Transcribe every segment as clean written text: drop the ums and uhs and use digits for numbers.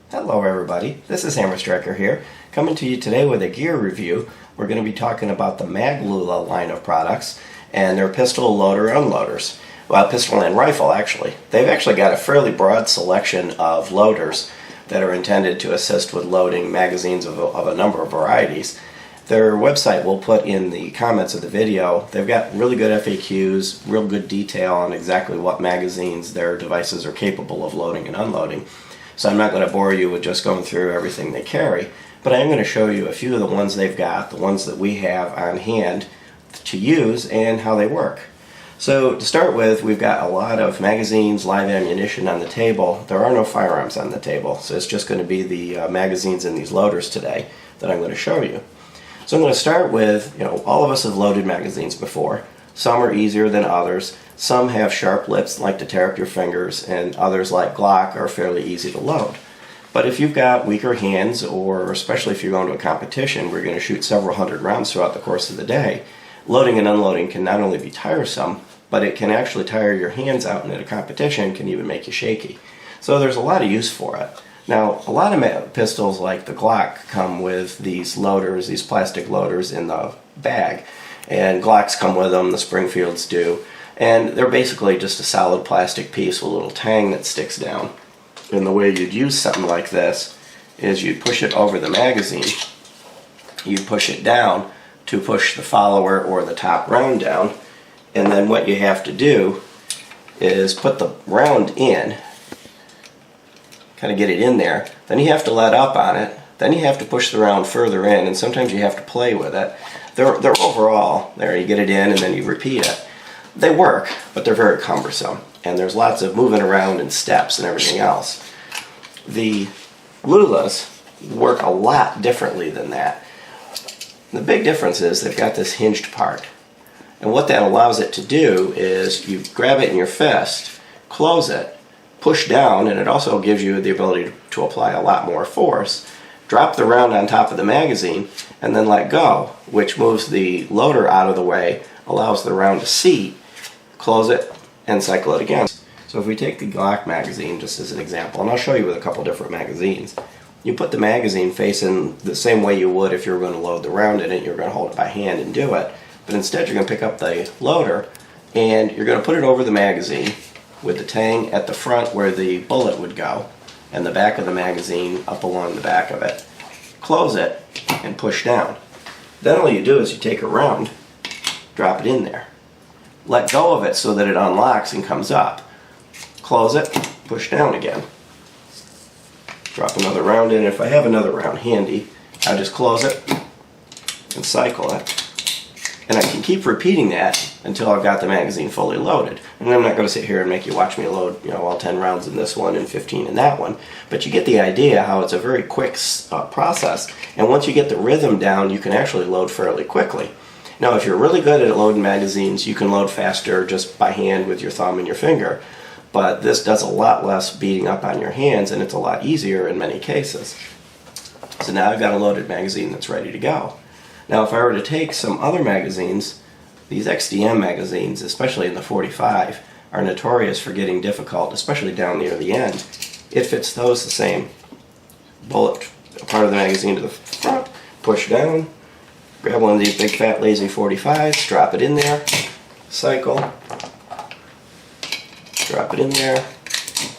Hello everybody, this is Hammer Striker here, coming to you today with a gear review. We're going to be talking about the Maglula line of products and their pistol loader unloaders. Well, pistol and rifle actually. They've actually got a fairly broad selection of loaders that are intended to assist with loading magazines of a number of varieties. Their website we'll put in the comments of the video. They've got really good FAQs, real good detail on exactly what magazines their devices are capable of loading and unloading. So I'm not going to bore you with just going through everything they carry, but I am going to show you a few of the ones they've got, the ones that we have on hand to use and how they work. So to start with, we've got a lot of magazines, live ammunition on the table. There are no firearms on the table, so it's just going to be the magazines in these loaders today that I'm going to show you. So I'm going to start with, all of us have loaded magazines before. Some are easier than others. Some have sharp lips that like to tear up your fingers, and others like Glock are fairly easy to load. But if you've got weaker hands, or especially if you're going to a competition where you're going to shoot several hundred rounds throughout the course of the day, loading and unloading can not only be tiresome, but it can actually tire your hands out, and at a competition can even make you shaky. So there's a lot of use for it. Now, a lot of pistols like the Glock come with these loaders, these plastic loaders in the bag, and Glocks come with them, the Springfields do, and they're basically just a solid plastic piece with a little tang that sticks down. And the way you'd use something like this is you'd push it over the magazine, you'd push it down to push the follower or the top round down, and then what you have to do is put the round in, kind of get it in there, then you have to let up on it, then you have to push the round further in, and sometimes you have to play with it. They're overall, there you get it in and then you repeat it. They work, but they're very cumbersome, and there's lots of moving around and steps and everything else. The Lulas work a lot differently than that. The big difference is they've got this hinged part, and what that allows it to do is you grab it in your fist, close it, push down, and it also gives you the ability to apply a lot more force. Drop the round on top of the magazine and then let go, which moves the loader out of the way, allows the round to seat, close it, and cycle it again. So if we take the Glock magazine just as an example, and I'll show you with a couple different magazines, you put the magazine facing the same way you would if you were going to load the round in it. You're going to hold it by hand and do it, but instead you're going to pick up the loader and you're going to put it over the magazine with the tang at the front where the bullet would go, and the back of the magazine up along the back of it. Close it and push down. Then all you do is you take a round, drop it in there. Let go of it so that it unlocks and comes up. Close it, push down again. Drop another round in. If I have another round handy, I just close it and cycle it. And I can keep repeating that until I've got the magazine fully loaded. And I'm not going to sit here and make you watch me load, all 10 rounds in this one and 15 in that one. But you get the idea how it's a very quick process. And once you get the rhythm down, you can actually load fairly quickly. Now, if you're really good at loading magazines, you can load faster just by hand with your thumb and your finger. But this does a lot less beating up on your hands, and it's a lot easier in many cases. So now I've got a loaded magazine that's ready to go. Now, if I were to take some other magazines, these XDM magazines, especially in the 45, are notorious for getting difficult, especially down near the end. It fits those the same. Bullet part of the magazine to the front, push down, grab one of these big fat lazy 45s, drop it in there, cycle, drop it in there,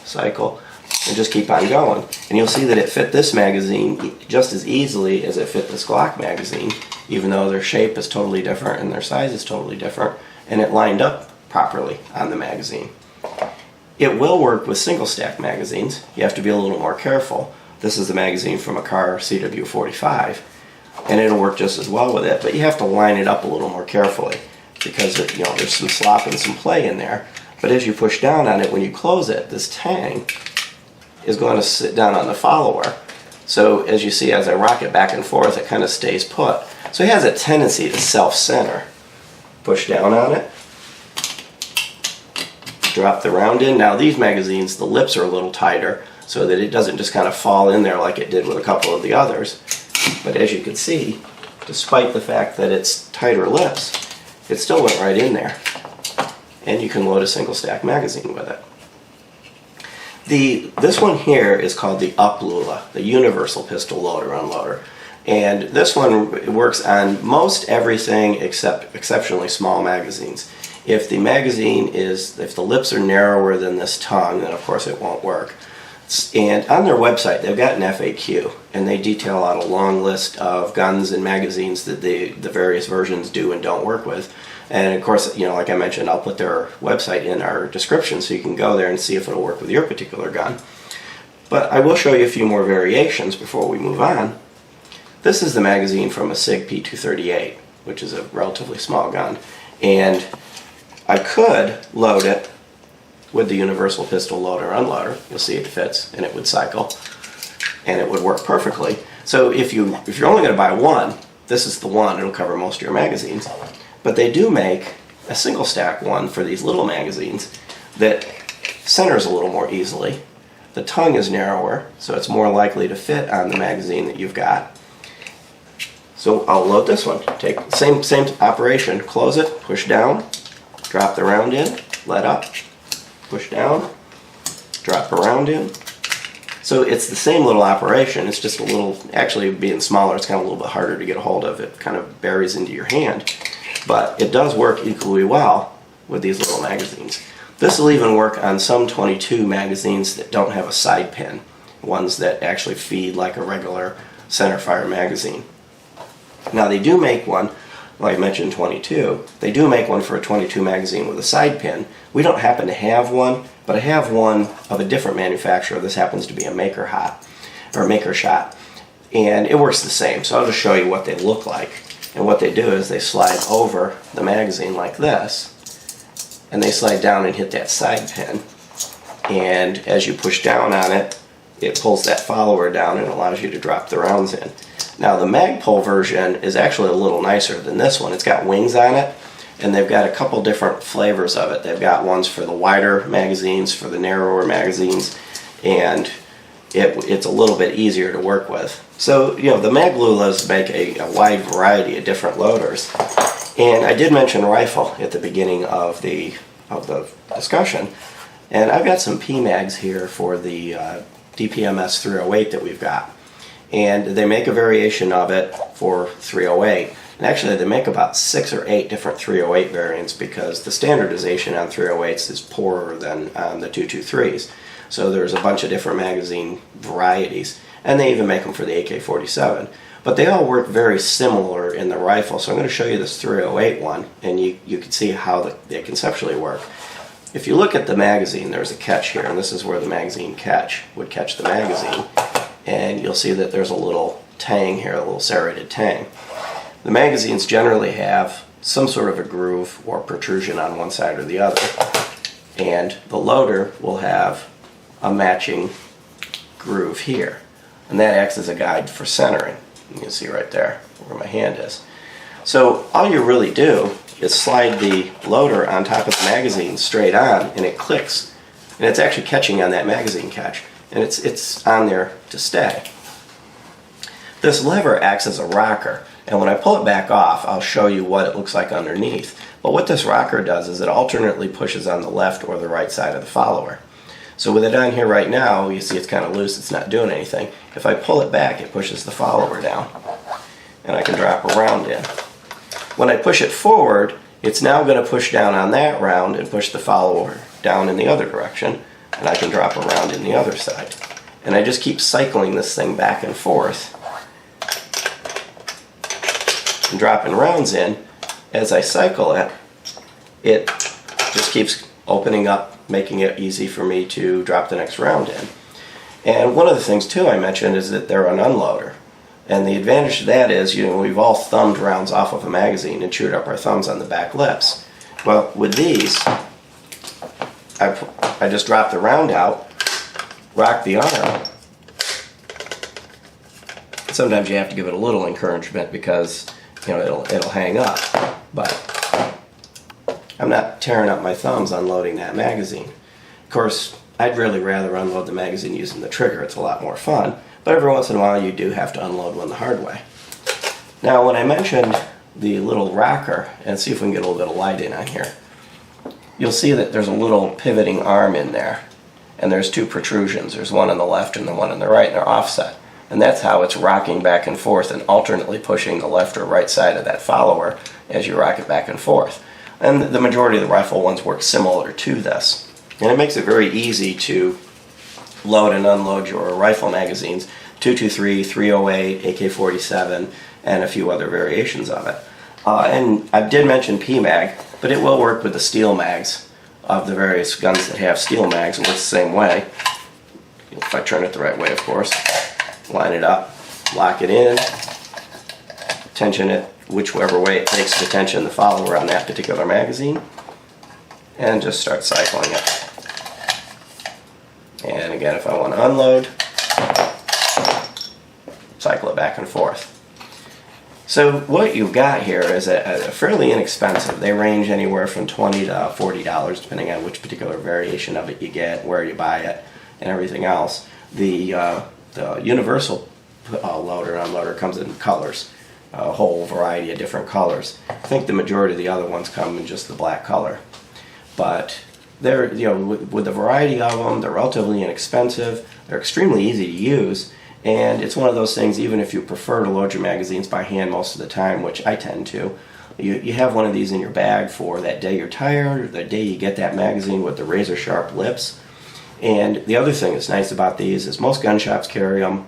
cycle, and just keep on going. And you'll see that it fit this magazine just as easily as it fit this Glock magazine, even though their shape is totally different and their size is totally different, and it lined up properly on the magazine. It will work with single stack magazines. You have to be a little more careful. This is the magazine from a Car CW45, and it'll work just as well with it, but you have to line it up a little more carefully because there's some slop and some play in there. But as you push down on it, when you close it, this tang is going to sit down on the follower. So as you see, as I rock it back and forth, it kind of stays put. So it has a tendency to self-center. Push down on it, drop the round in. Now these magazines, the lips are a little tighter so that it doesn't just kind of fall in there like it did with a couple of the others. But as you can see, despite the fact that it's tighter lips, it still went right in there. And you can load a single stack magazine with it. This one here is called the Uplula, the Universal Pistol Loader Unloader. And this one works on most everything except exceptionally small magazines. If the lips are narrower than this tongue, then of course it won't work. And on their website, they've got an FAQ, and they detail out a long list of guns and magazines that the various versions do and don't work with. And of course, like I mentioned, I'll put their website in our description so you can go there and see if it'll work with your particular gun. But I will show you a few more variations before we move on. This is the magazine from a SIG P238, which is a relatively small gun. And I could load it with the Universal Pistol Loader Unloader. You'll see it fits, and it would cycle, and it would work perfectly. So if you're only going to buy one, this is the one. It'll cover most of your magazines. But they do make a single stack one for these little magazines that centers a little more easily. The tongue is narrower, so it's more likely to fit on the magazine that you've got. So I'll load this one. Take the same operation. Close it, push down, drop the round in, let up, push down, drop the round in. So it's the same little operation. It's just a little, actually being smaller, it's kind of a little bit harder to get a hold of. It kind of buries into your hand. But it does work equally well with these little magazines. This will even work on some 22 magazines that don't have a side pin, ones that actually feed like a regular centerfire magazine. Now they do make one, like I mentioned 22, they do make one for a 22 magazine with a side pin. We don't happen to have one, but I have one of a different manufacturer. This happens to be a Maker Shot, and it works the same. So I'll just show you what they look like. And what they do is they slide over the magazine like this, and they slide down and hit that side pin. And as you push down on it, it pulls that follower down and allows you to drop the rounds in. Now the Magpul version is actually a little nicer than this one. It's got wings on it, and they've got a couple different flavors of it. They've got ones for the wider magazines, for the narrower magazines, and it's a little bit easier to work with. So, the Maglulas make a wide variety of different loaders. And I did mention rifle at the beginning of the discussion. And I've got some PMags here for the DPMS 308 that we've got. And they make a variation of it for 308. And actually they make about 6 or 8 different 308 variants because the standardization on 308s is poorer than on the 223s. So there's a bunch of different magazine varieties. And they even make them for the AK-47. But they all work very similar in the rifle. So I'm going to show you this 308 one, and you can see how they conceptually work. If you look at the magazine, there's a catch here, and this is where the magazine would catch the magazine. And you'll see that there's a little tang here, a little serrated tang. The magazines generally have some sort of a groove or protrusion on one side or the other. And the loader will have a matching groove here. And that acts as a guide for centering. You can see right there where my hand is. So all you really do is slide the loader on top of the magazine straight on, and it clicks. And it's actually catching on that magazine catch. And it's on there to stay. This lever acts as a rocker. And when I pull it back off, I'll show you what it looks like underneath. But what this rocker does is it alternately pushes on the left or the right side of the follower. So with it on here right now, you see it's kind of loose, it's not doing anything. If I pull it back, it pushes the follower down. And I can drop a round in. When I push it forward, it's now going to push down on that round and push the follower down in the other direction. And I can drop a round in the other side. And I just keep cycling this thing back and forth. And dropping rounds in. As I cycle it, it just keeps opening up, making it easy for me to drop the next round in. And one of the things too I mentioned is that they're an unloader. And the advantage to that is, we've all thumbed rounds off of a magazine and chewed up our thumbs on the back lips. Well, with these, I just drop the round out, rock the arm. Sometimes you have to give it a little encouragement because, it'll hang up. But I'm not tearing up my thumbs unloading that magazine. Of course, I'd really rather unload the magazine using the trigger. It's a lot more fun. But every once in a while you do have to unload one the hard way. Now when I mentioned the little rocker, and see if we can get a little bit of light in on here, you'll see that there's a little pivoting arm in there. and there's two protrusions. There's one on the left and the one on the right, and they're offset. And that's how it's rocking back and forth and alternately pushing the left or right side of that follower as you rock it back and forth. And the majority of the rifle ones work similar to this. And it makes it very easy to load and unload your rifle magazines, 223, 308, AK-47, and a few other variations of it. And I did mention PMag, but it will work with the steel mags of the various guns that have steel mags. It works the same way. If I turn it the right way, of course. Line it up, lock it in, tension it whichever way it takes to tension the follower on that particular magazine, and just start cycling it. And again, if I want to unload, cycle it back and forth. So what you've got here is a fairly inexpensive. They range anywhere from $20 to $40 depending on which particular variation of it you get, where you buy it, and everything else. The universal loader and unloader comes in colors, a whole variety of different colors. I think the majority of the other ones come in just the black color. But they're, with the variety of them, they're relatively inexpensive, they're extremely easy to use, and it's one of those things, even if you prefer to load your magazines by hand most of the time, which I tend to, you have one of these in your bag for that day you're tired, or the day you get that magazine with the razor sharp lips. And the other thing that's nice about these is most gun shops carry them,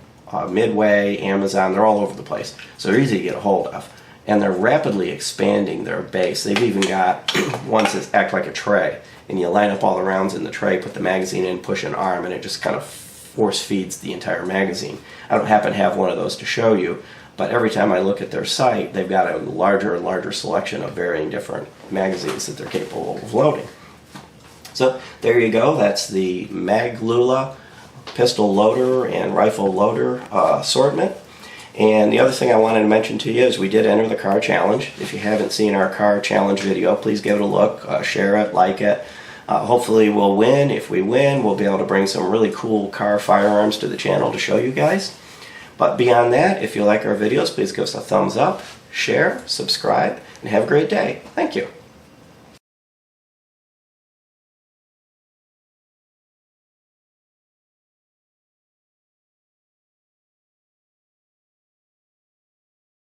Midway, Amazon, they're all over the place. So they're easy to get a hold of. And they're rapidly expanding their base. They've even got ones that act like a tray. And you line up all the rounds in the tray, put the magazine in, push an arm, and it just kind of force feeds the entire magazine. I don't happen to have one of those to show you, but every time I look at their site, they've got a larger and larger selection of varying different magazines that they're capable of loading. So there you go, that's the Maglula pistol loader and rifle loader assortment. And the other thing I wanted to mention to you is we did enter the car challenge. If you haven't seen our car challenge video, please give it a look, share it, like it. Hopefully we'll win. If we win, we'll be able to bring some really cool car firearms to the channel to show you guys. But beyond that, if you like our videos, please give us a thumbs up, share, subscribe, and have a great day. Thank you.